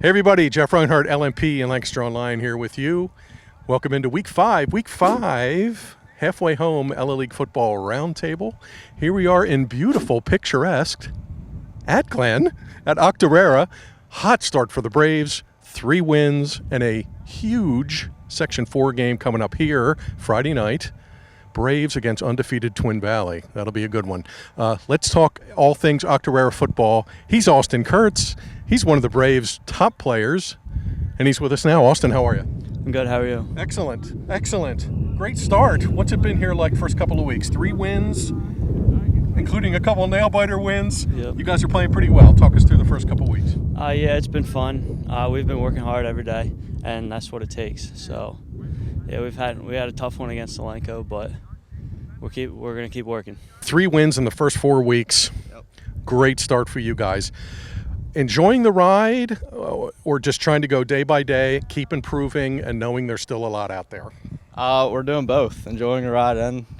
Hey everybody, Jeff Reinhart, LMP and Lancaster Online here with you. Welcome into week five, halfway home LA League Football Roundtable. Here we are in beautiful, picturesque at Octorara. Hot start for the Braves, 3 wins and a huge Section 4 game coming up here Friday night. Braves against undefeated Twin Valley. That'll be a good one. Let's talk all things Octorara football. He's Austin Kurtz. He's one of the Braves' top players, and he's with us now. Austin, how are you? I'm good. How are you? Excellent. Great start. What's it been here like first couple of weeks? 3 wins, including a couple of nail-biter wins. Yep. You guys are playing pretty well. Talk us through the first couple of weeks. Yeah, it's been fun. We've been working hard every day, and that's what it takes. So, yeah, we had a tough one against Elenco, but we're gonna keep working. 3 wins in the first 4 weeks. Yep. Great start for you guys. Enjoying the ride, or just trying to go day by day, keep improving, and knowing there's still a lot out there? We're doing both, enjoying the ride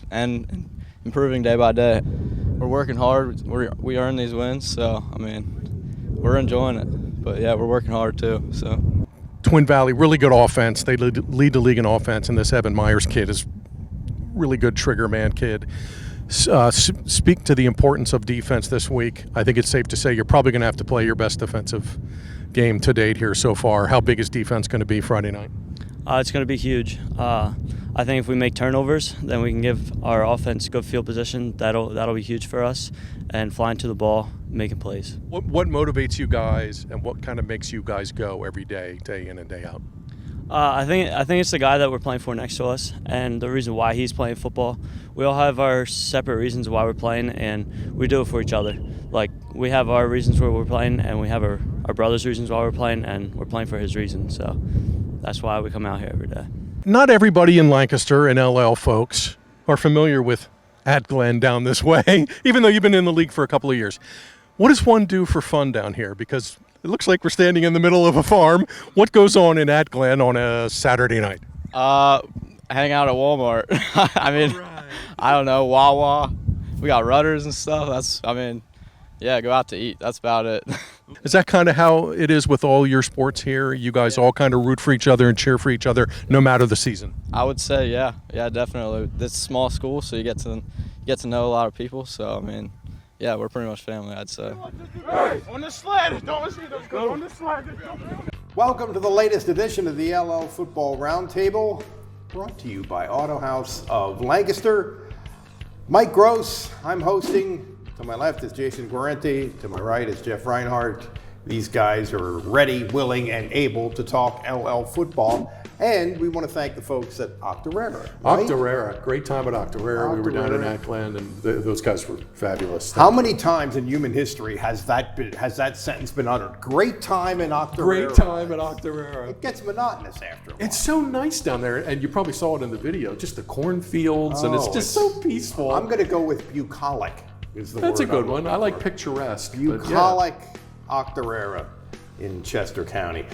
and improving day by day. We're working hard. We earn these wins, so I mean, we're enjoying it. But yeah, we're working hard too. So. Twin Valley, really good offense. They lead the league in offense, and this Evan Myers kid is really good trigger man kid. Speak to the importance of defense this week. I think it's safe to say you're probably going to have to play your best defensive game to date here so far. How big is defense going to be Friday night? It's going to be huge. I think if we make turnovers, then we can give our offense good field position. That'll be huge for us, and flying to the ball, making plays. What motivates you guys, and what kind of makes you guys go every day in and day out? I think it's the guy that we're playing for next to us, and the reason why he's playing football. We all have our separate reasons why we're playing, and we do it for each other. Like, we have our reasons why we're playing, and we have our brother's reasons why we're playing, and we're playing for his reasons. So that's why we come out here every day. Not everybody in Lancaster and LL folks are familiar with at Glen down this way, even though you've been in the league for a couple of years. What does one do for fun down here? Because it looks like we're standing in the middle of a farm. What goes on in at Glen on a Saturday night? Hang out at Walmart. I mean, right. I don't know, Wawa. We got rudders and stuff. Yeah, go out to eat. That's about it. Is that kind of how it is with all your sports here? You guys all kind of root for each other and cheer for each other no matter the season? I would say, yeah, definitely. This is a small school, so you get to know a lot of people. So, I mean, yeah, we're pretty much family, I'd say. Hey, on the sled! Don't see those go on the sled. Welcome to the latest edition of the LL Football Roundtable, brought to you by Auto House of Lancaster. Mike Gross, I'm hosting. To my left is Jason Guarente. To my right is Jeff Reinhart. These guys are ready, willing, and able to talk LL football. And we want to thank the folks at Octorara. Right? Octorara, great time at Octorara. We were down in Ackland, and those guys were fabulous. How many times in human history has that sentence been uttered? Great time in Octorara. Great time at Octorara. It gets monotonous after a while. It's so nice down there, and you probably saw it in the video. Just the cornfields, and it's just so peaceful. I'm going to go with bucolic. That's a good one. I like picturesque. Bucolic Octorara in Chester County.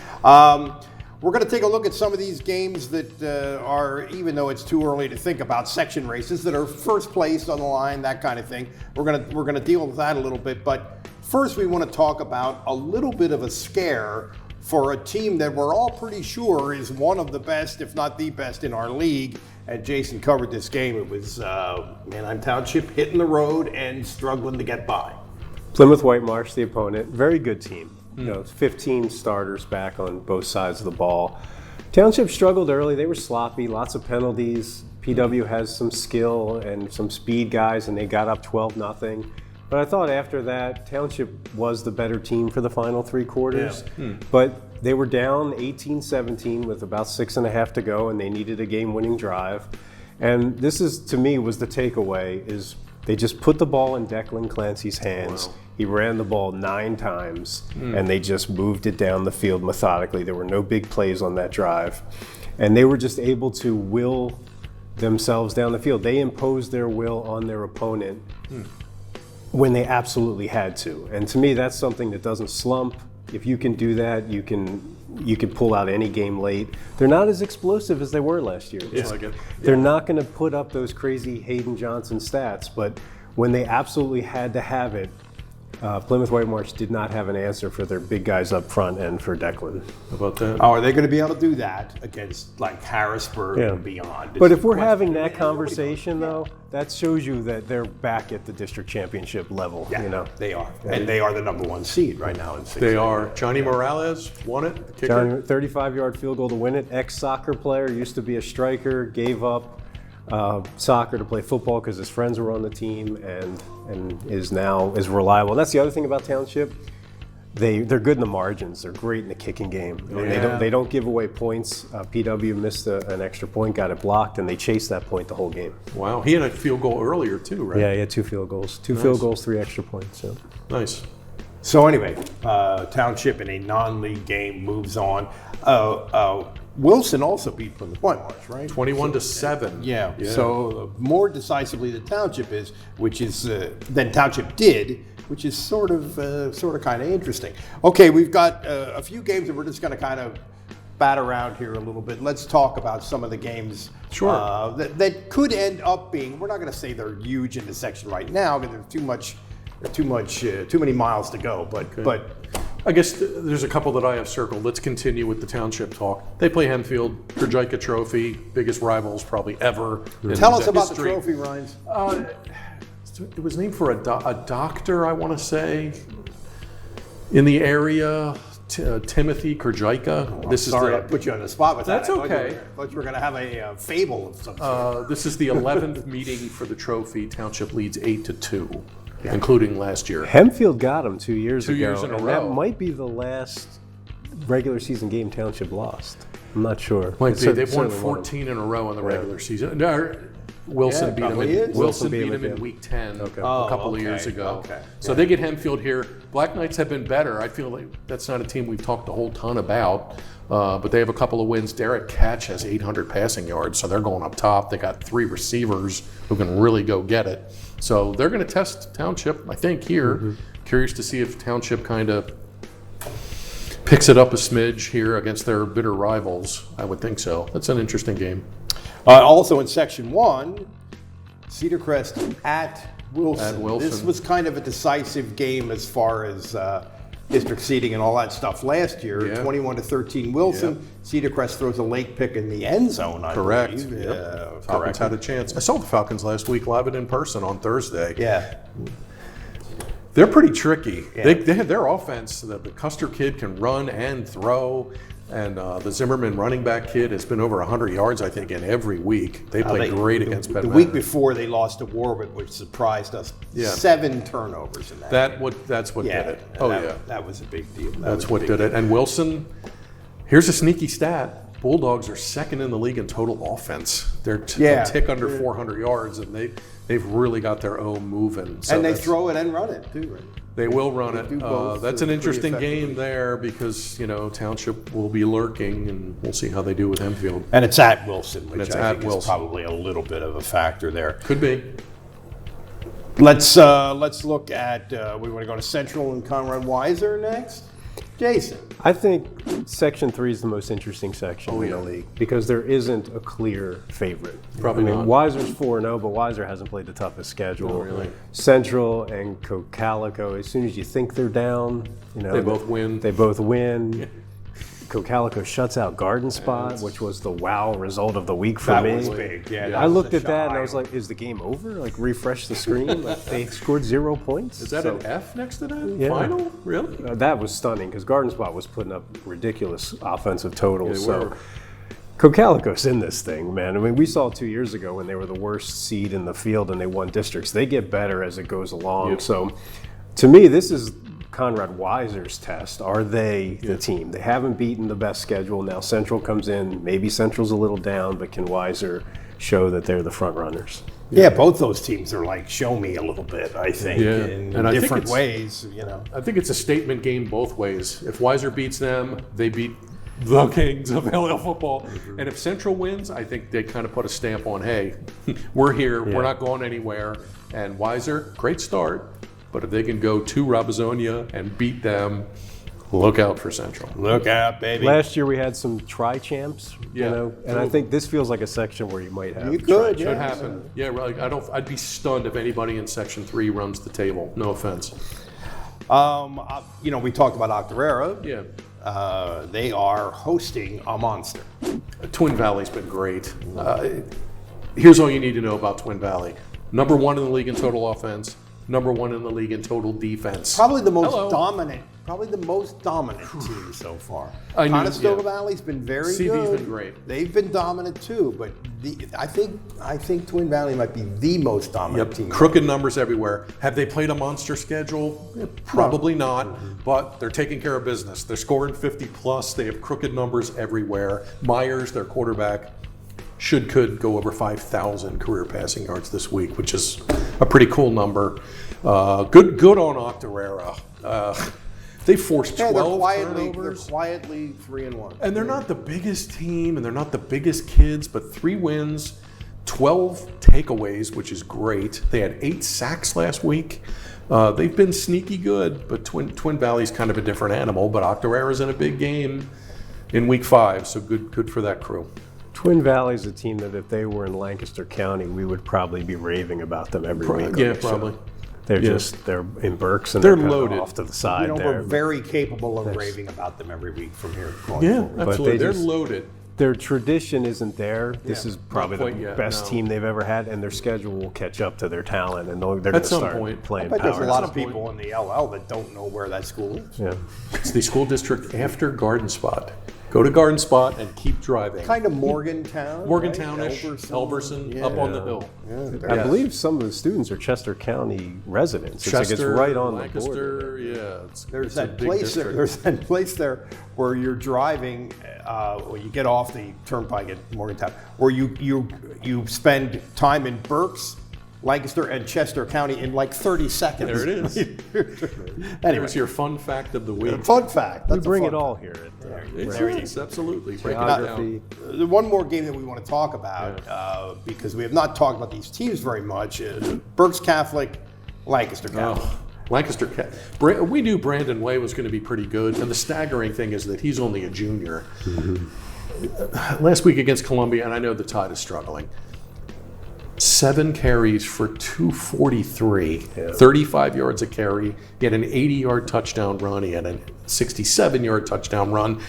We're going to take a look at some of these games that are, even though it's too early to think about, section races that are first place on the line, that kind of thing. We're going to deal with that a little bit, but first we want to talk about a little bit of a scare for a team that we're all pretty sure is one of the best, if not the best, in our league. And Jason covered this game. It was Manheim Township hitting the road and struggling to get by. Plymouth White Marsh, the opponent, very good team. 15 starters back on both sides of the ball. Township struggled early. They were sloppy, lots of penalties. PW has some skill and some speed guys, and they got up 12-0. But I thought after that, Township was the better team for the final 3 quarters. Yeah. But they were down 18-17 with about 6.5 to go, and they needed a game-winning drive. And this is, to me, was the takeaway, is they just put the ball in Declan Clancy's hands. Wow. He ran the ball 9 times, and they just moved it down the field methodically. There were no big plays on that drive. And they were just able to will themselves down the field. They imposed their will on their opponent when they absolutely had to. And to me, that's something that doesn't slump. If you can do that, you can pull out any game late. They're not as explosive as they were last year. They're not going to put up those crazy Hayden Johnson stats, but when they absolutely had to have it, Plymouth White Marsh did not have an answer for their big guys up front and for Declan. How about that? Oh, are they going to be able to do that against like Harrisburg and beyond? But if we're having that conversation, though, that shows you that they're back at the district championship level. Yeah, you know, they are. And they are the number 1 seed right now in 6A. They are. Johnny Morales won it, the kicker. Johnny, 35-yard field goal to win it. Ex-soccer player, used to be a striker, gave up soccer to play football because his friends were on the team, and is reliable. And that's the other thing about Township. They're good in the margins. They're great in the kicking game. They don't give away points. PW missed an extra point, got it blocked, and they chased that point the whole game. Wow, he had a field goal earlier too, right? Yeah, he had 2 field goals. 2 field goals, 3 extra points. So. Nice. So anyway, Township in a non-league game moves on. Wilson also beat Plymouth White Marsh, right? 21-7. Yeah. So more decisively than Township is, than Township did, which is sort of kind of interesting. Okay, we've got a few games that we're just going to kind of bat around here a little bit. Let's talk about some of the games that could end up being. We're not going to say they're huge in the section right now because there's too many miles to go. But I guess there's a couple that I have circled. Let's continue with the Township talk. They play Hempfield, Krajika Trophy, biggest rivals probably ever. Tell us about the trophy, Rhines. It was named for a doctor, I want to say, in the area. Timothy Krajika. Sorry, I put you on the spot with that. That's okay. I thought you were going to have a fable of some sort. This is the 11th meeting for the trophy. Township leads 8-2. Including last year. Hempfield got them 2 years ago. 2 years in a row. That might be the last regular season game Township lost. I'm not sure. Might be. They've won 14 in a row in the regular season. Wilson beat them in week 10 a couple of years ago. Okay. So they get Hempfield here. Black Knights have been better. I feel like that's not a team we've talked a whole ton about, but they have a couple of wins. Derek Catch has 800 passing yards, so they're going up top. They got 3 receivers who can really go get it. So they're going to test Township, I think, here. Mm-hmm. Curious to see if Township kind of picks it up a smidge here against their bitter rivals. I would think so. That's an interesting game. Also in Section 1, Cedar Crest at Wilson. This was kind of a decisive game as far as district seeding and all that stuff last year. 21-13 Wilson. Yep. Cedar Crest throws a late pick in the end zone, I believe. Yep. Falcons had a chance. I saw the Falcons last week live and in person on Thursday. Yeah. They're pretty tricky. Yeah. They have their offense. The Custer kid can run and throw. And the Zimmerman running back kid has been over 100 yards, I think, in every week. They play great against Penn. The week before they lost to Warwick, which surprised us. Yeah. 7 turnovers in that game. That's what did it. That was a big deal. That's what did it. And Wilson, here's a sneaky stat. Bulldogs are second in the league in total offense. They're a tick under 400 yards, and they've really got their own moving. So and they throw it and run it, too, right? They will run it. That's an interesting game there because, Township will be lurking, and we'll see how they do with Hempfield. And it's at Wilson, which I think is probably a little bit of a factor there. Could be. Let's look at, we want to go to Central and Conrad Weiser next. Jason. I think Section 3 is the most interesting section in the league because there isn't a clear favorite. Probably not. Weiser's 4-0, but Weiser hasn't played the toughest schedule. Oh, really? Central and Cocalico, as soon as you think they're down, they both win. They both win. Yeah. Cocalico shuts out Garden Spot, which was the wow result of the week for me. That was big. Yeah, I looked at that and I was like, is the game over? Like, refresh the screen. They scored 0 points. Is that an F next to that? Yeah. Final? Really? That was stunning because Garden Spot was putting up ridiculous offensive totals. So Cocalico's in this thing, man. I mean, we saw 2 years ago when they were the worst seed in the field and they won districts. They get better as it goes along. Yep. So to me, this is Conrad Weiser's test. Are they the team? They haven't beaten the best schedule. Now Central comes in. Maybe Central's a little down, but can Weiser show that they're the front runners? Yeah, both those teams are like, show me a little bit, I think, in different ways. I think it's a statement game both ways. If Weiser beats them, they beat the kings of LL football. Mm-hmm. And if Central wins, I think they kind of put a stamp on, hey, we're here. Yeah. We're not going anywhere. And Weiser, great start. But if they can go to Robezonia and beat them, look out for Central. Look out, baby. Last year we had some tri-champs, and I think this feels like a section where you might have. You could, Should happen. Yeah, I'd be stunned if anybody in Section 3 runs the table. No offense. We talked about Octorara. Yeah. They are hosting a monster. Twin Valley's been great. Here's all you need to know about Twin Valley. Number 1 in the league in total offense. Number 1 in the league in total defense. Probably the most dominant team so far. Conestoga Valley's been very CV's good. been great. They've been dominant too, but I think Twin Valley might be the most dominant team. Crooked numbers everywhere. Have they played a monster schedule? Probably not, but they're taking care of business. They're scoring 50 plus. They have crooked numbers everywhere. Myers, their quarterback, could go over 5,000 career passing yards this week, which is a pretty cool number. Good on Octorara. They forced 12 turnovers. They're quietly 3-1. And they're not the biggest team, and they're not the biggest kids, but 3 wins, 12 takeaways, which is great. They had 8 sacks last week. They've been sneaky good, but Twin Valley's kind of a different animal. But Octorara's in a big game in week 5, so good for that crew. Twin Valley's a team that if they were in Lancaster County, we would probably be raving about them every week. Yeah, probably. They're they're in Berks and they're kind of loaded off to the side We're very capable of raving about them every week from here. Absolutely. They're loaded. Their tradition isn't there. This is probably quite the yet, best team they've ever had, and their schedule will catch up to their talent, and they're going to some start point. playing But there's a power. lot of people in the LL that don't know where that school is. Yeah. It's the school district after Garden Spot. Go to Garden Spot and keep driving. Kind of Morgantown. Morgantownish, right? Elverson, up on the hill. I believe some of the students are Chester County residents. It's right on Lancaster, the border. Yeah. There's that place there. There's that place there where you're driving. When you get off the turnpike at Morgantown, where you spend time in Berks, Lancaster, and Chester County in like 30 seconds. There it is. Anyway, Here's your fun fact of the week. fun fact. We That's bring a it fun all fact. here. Yes, absolutely. Break it Geography. down. The one more game that we want to talk about, because we have not talked about these teams very much, is Berks Catholic, Lancaster Catholic. Lancaster. We knew Brandon Way was going to be pretty good, and the staggering thing is that he's only a junior. Last week against Columbia, and I know the Tide is struggling, 7 carries for 243, 35 yards a carry. He had an 80-yard touchdown run. He had a 67-yard touchdown run.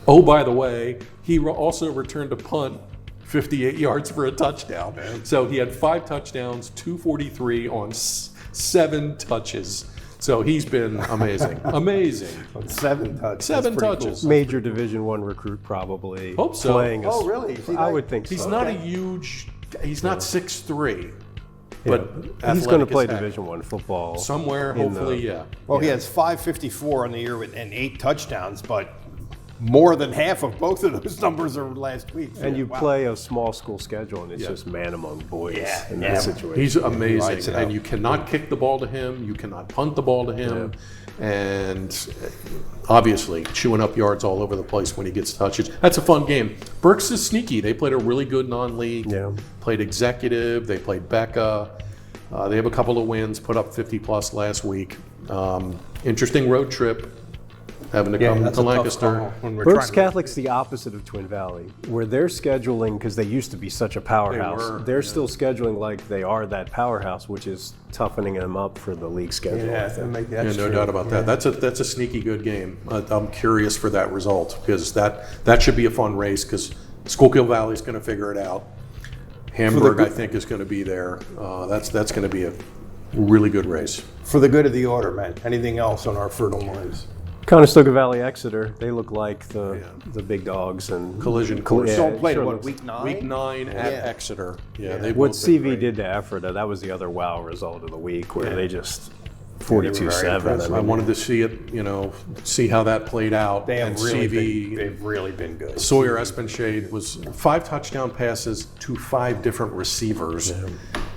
Oh, by the way, he also returned a punt 58 yards for a touchdown. So he had 5 touchdowns, 243 on 7 touches. So he's been amazing. Amazing. 7 touches. 7 touches. Cool. Major Division I recruit, probably. Hope so. Playing Oh, really? I would think so. He's not a huge. He's not 6'3", but he's going to athletic play as heck. Division I football Somewhere, hopefully, yeah. Well, he has 554 on the year and 8 touchdowns, but more than half of both of those numbers are last week. And you play a small school schedule, and it's just man among boys in that situation. He's amazing, Lights it and up. you cannot kick the ball to him. You cannot punt the ball to him, and obviously chewing up yards all over the place when he gets touches. That's a fun game. Berks is sneaky. They played a really good non-league. Yeah. Played Executive. They played Becca. They have a couple of wins. Put up 50 plus last week. Interesting road trip. Having to come to Lancaster. Berks Catholic's the opposite of Twin Valley, where they're scheduling, because they used to be such a powerhouse, they're still scheduling like they are that powerhouse, which is toughening them up for the league schedule. No doubt about that. That's a sneaky good game. I'm curious for that result, because that should be a fun race, because Schuylkill Valley's going to figure it out. Hamburg, I think, is going to be there. That's going to be a really good race. For the good of the order, man. Anything else on our fertile minds? Conestoga Valley Exeter, they look like the big dogs. And Collision course. Don't play sure what, week 9? Week 9 at Exeter. They what both been CV great. did to Ephrata, that was the other wow result of the week, where they just They were very 42-7. impressive. I wanted to see it, see how that played out. They have and really CV, they've really been good. Sawyer Espenshade was 5 touchdown passes to 5 different receivers,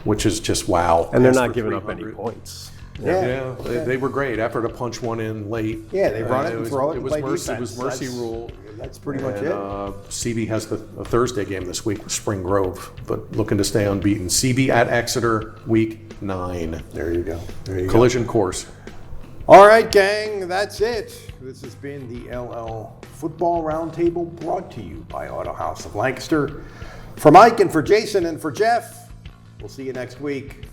which is just wow. And they're Pass not for giving up any 300. points. They were great. After to punch one in late. Yeah, they run it and throw it and play mercy, defense. It was mercy That's- rule. That's pretty much And, it. CB has a Thursday game this week with Spring Grove, but looking to stay unbeaten. CB at Exeter, week 9. There you go. Collision course. All right, gang, that's it. This has been the LL Football Roundtable, brought to you by Auto House of Lancaster. For Mike and for Jason and for Jeff, we'll see you next week.